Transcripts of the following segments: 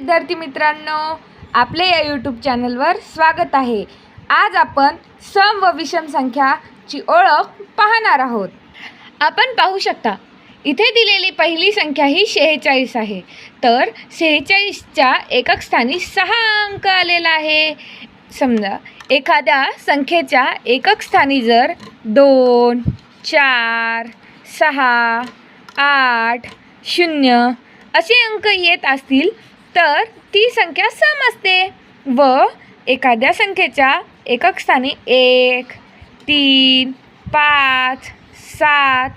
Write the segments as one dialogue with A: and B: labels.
A: विद्यार्थी मित्रांनो, आपले या यूट्यूब चॅनलवर स्वागत आहे। आज आपण सम व विषम संख्याची ओळख पाहणार आहोत। आपण पाहू शकता इथे दिलेली पहिली संख्या ही 46 आहे। तर 46च्या एकक स्थानी 6 अंक आलेला आहे। समजा एखाद्या संख्येच्या एकक स्थानी जर 2, 4, 6, 8, 0 असे अंक येत असतील तर ती संख्या सम असते। व एखाद्या संख्येच्या एकक स्थानी 1, 3, 5, 7,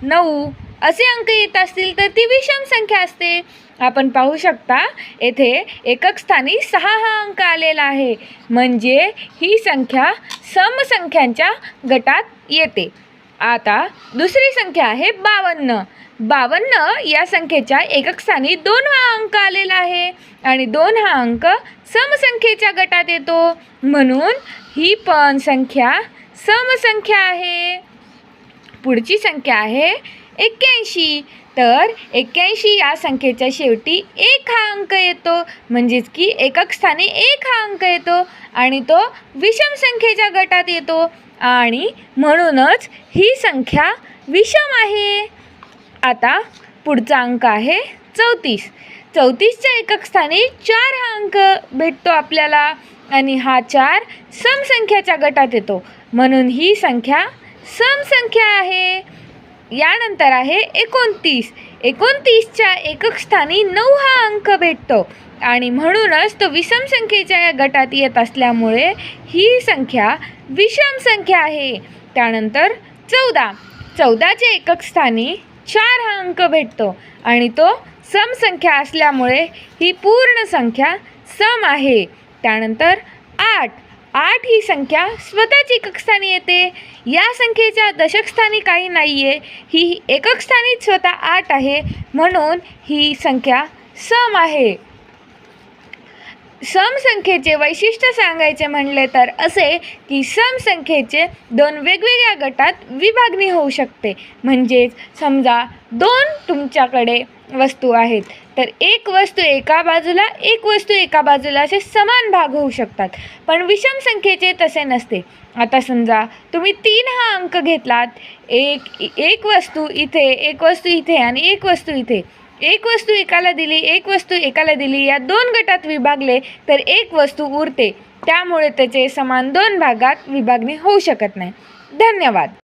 A: 9 असे अंक येत असतील तर ती विषम संख्या असते। आपण पाहू शकता येथे एकक स्थानी 6 हा अंक आलेला आहे, म्हणजे ही संख्या सम संख्यांच्या गटात येते। आता दुसरी संख्या आहे 52। 52 या संख्येच्या एकक स्थानी 2 हा अंक आलेला आहे आणि 2 हा अंक समसंख्येच्या गटात येतो, म्हणून ही पण संख्या समसंख्या आहे। पुढची संख्या आहे 81। तर 81 या संख्येच्या शेवटी 1 हा अंक येतो, म्हणजेच की एकक स्थानी 1 हा अंक येतो आणि तो विषम संख्येच्या गटात येतो आणि म्हणूनच ही संख्या विषम आहे। आता पुढचा अंक आहे 34। 34च्या एकक स्थानी 4 हा अंक भेटतो आपल्याला आणि हा 4 समसंख्याच्या गटात येतो, म्हणून ही संख्या समसंख्या आहे। यानंतर आहे 29। 29च्या एकक स्थानी 9 हा अंक भेटतो आणि म्हणूनच तो विषम संख्येच्या गटात येत असल्यामुळे ही संख्या विषम संख्या आहे। त्यानंतर 14। 14च्या एकक स्थानी 4 हा अंक भेटतो आणि तो समसंख्या असल्यामुळे ही पूर्ण संख्या सम आहे। त्यानंतर 8। 8 ही संख्या स्वतःच एकक स्थानी येते। या संख्येच्या दशक स्थानी काही नाही आहे, ही एकक स्थानी स्वतः 8 आहे, म्हणून ही संख्या सम आहे। सम संख्येचे वैशिष्ट्य सांगायचे म्हणले तर असे की सम संख्येचे 2 वेगवेगळ्या गटात विभागणी होऊ शकते। म्हणजेच समजा 2 तुमच्याकडे वस्तू आहेत तर एक वस्तू एका बाजूला एक वस्तू एका बाजूला असे समान भाग होऊ शकतात, पण विषम संख्येचे तसे नसते। आता समजा तुम्ही 3 हा अंक घेतलात, एक वस्तू इथे, एक वस्तू इथे आणि एक वस्तू इथे, एक वस्तू एकाला दिली एक वस्तू एकाला दिली, या 2 गटात विभागले तर एक वस्तू उरते, त्यामुळे त्याचे समान 2 भागात विभागणी होऊ शकत नाही। धन्यवाद।